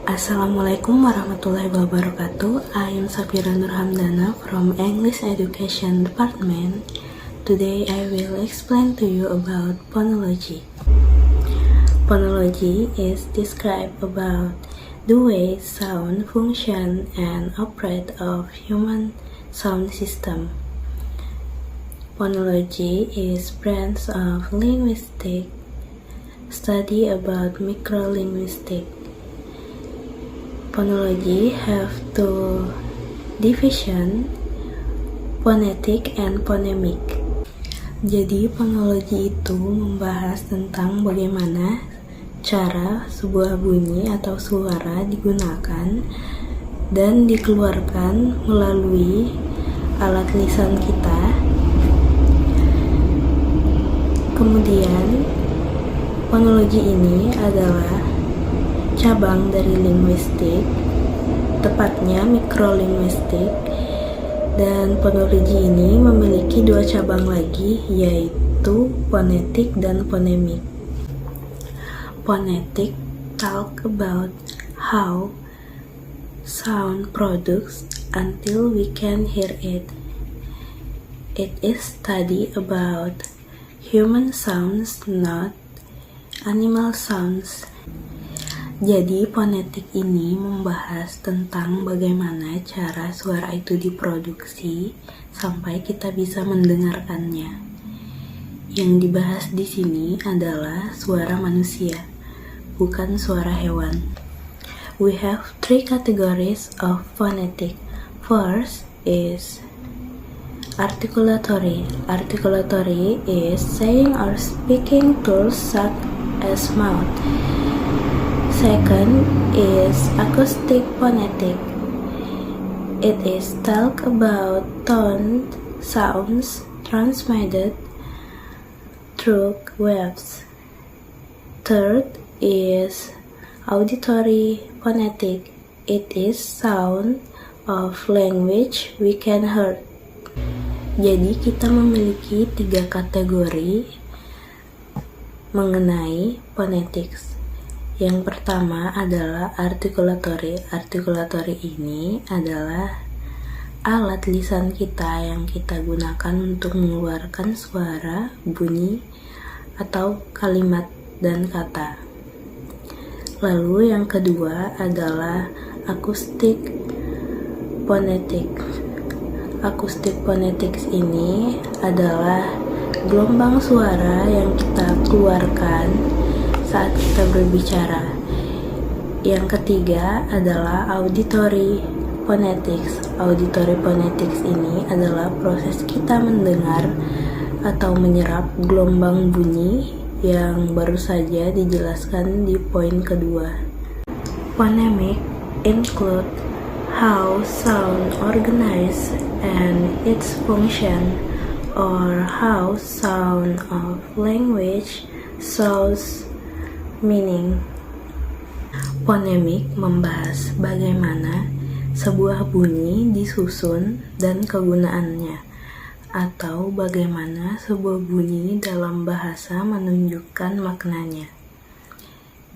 Assalamualaikum warahmatullahi wabarakatuh. I am Safira Nurhamdana from English Education Department. Today I will explain to you about phonology. Phonology is described about the way sound function and operate of human sound system. Phonology is branch of linguistic study about microlinguistics. Phonology have two division, phonetic and phonemic. Jadi phonology itu membahas tentang bagaimana cara sebuah bunyi atau suara digunakan dan dikeluarkan melalui alat lisan kita. Kemudian phonology ini adalah cabang dari linguistik, tepatnya mikrolinguistik, dan phonology ini memiliki dua cabang lagi, yaitu phonetic dan phonemic. Phonetic talk about how sound produced until we can hear it. It is study about human sounds, not animal sounds. Jadi fonetik ini membahas tentang bagaimana cara suara itu diproduksi sampai kita bisa mendengarkannya. Yang dibahas di sini adalah suara manusia, bukan suara hewan. We have three categories of phonetic. First is articulatory. Articulatory is saying or speaking tools such as mouth. Second is acoustic phonetic. It is talk about tone sounds transmitted through waves. Third is auditory phonetic. It is sound of language we can hear. Jadi kita memiliki tiga kategori mengenai phonetics. Yang pertama adalah articulatory. Articulatory ini adalah alat lisan kita yang kita gunakan untuk mengeluarkan suara, bunyi, atau kalimat dan kata. Lalu yang kedua adalah acoustic phonetics. Acoustic phonetics ini adalah gelombang suara yang kita keluarkan saat kita berbicara. Yang ketiga adalah auditory phonetics. Auditory phonetics ini adalah proses kita mendengar atau menyerap gelombang bunyi yang baru saja dijelaskan di poin kedua. Phonemic include how sound organized and its function, or how sound of language shows meaning. Phonemic membahas bagaimana sebuah bunyi disusun dan kegunaannya, atau bagaimana sebuah bunyi dalam bahasa menunjukkan maknanya.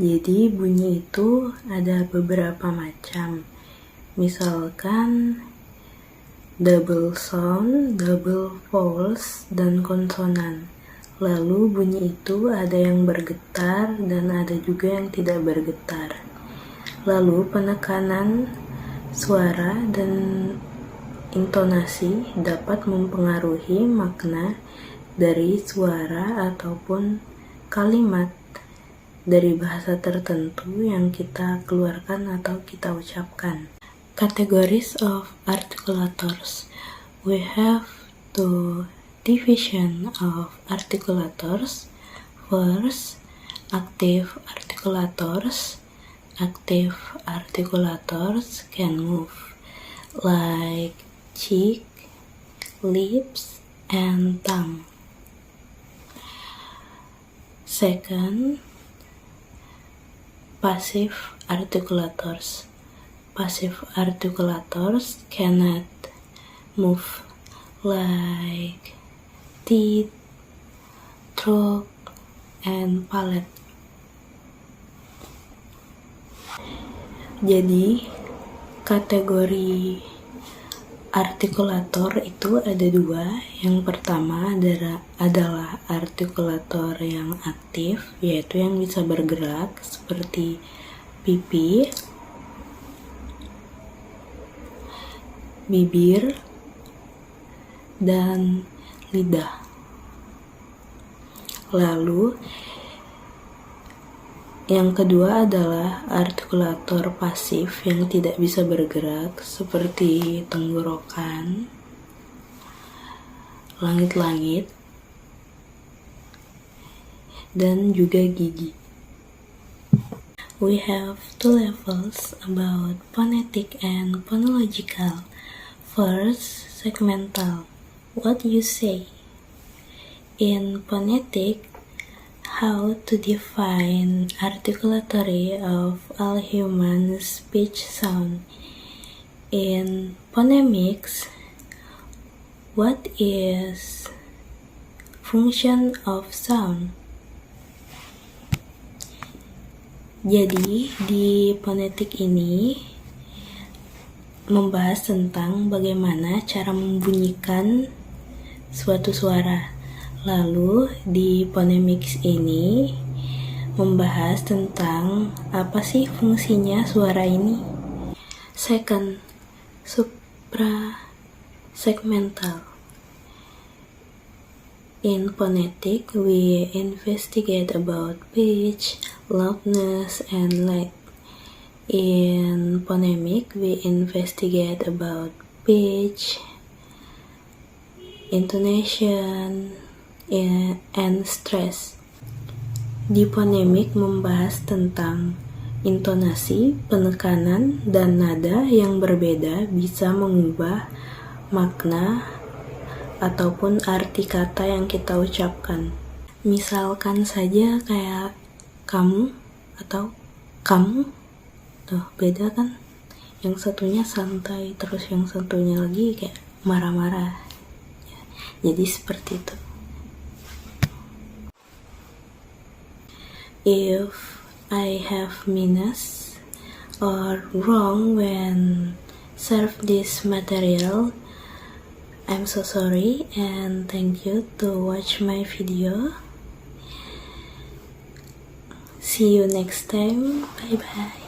Jadi bunyi itu ada beberapa macam. Misalkan double sound, double vowels, dan konsonan. Lalu bunyi itu ada yang bergetar dan ada juga yang tidak bergetar. Lalu penekanan suara dan intonasi dapat mempengaruhi makna dari suara ataupun kalimat dari bahasa tertentu yang kita keluarkan atau kita ucapkan. Categories of articulators. We have two division of articulators. First, active articulators. Active articulators can move like cheek, lips, and tongue. Second, passive articulators. Passive articulators cannot move like teeth, throat, and palate. Jadi kategori artikulator itu ada dua. Yang pertama adalah artikulator yang aktif, yaitu yang bisa bergerak seperti pipi, bibir, dan lidah. Lalu yang kedua adalah artikulator pasif yang tidak bisa bergerak seperti tenggorokan, langit-langit, dan juga gigi. We have two levels about phonetic and phonological. First, segmental. What you say. In phonetic, how to define articulatory of all human speech sound. In phonemics, what is function of sound? Jadi di fonetik ini membahas tentang bagaimana cara membunyikan suatu suara. Lalu di phonemics ini membahas tentang apa sih fungsinya suara ini. Second, suprasegmental. In phonetic, we investigate about pitch, loudness, and length. In phonemic, we investigate about pitch, intonation, and stress. Di phonemik membahas tentang intonasi, penekanan, dan nada yang berbeda bisa mengubah makna ataupun arti kata yang kita ucapkan. Misalkan saja kayak kamu atau kamu, tuh beda kan? Yang satunya santai, terus yang satunya lagi kayak marah-marah. Jadi seperti itu. If I have minus or wrong when serve this material, I'm so sorry and thank you to watch my video. See you next time. Bye bye.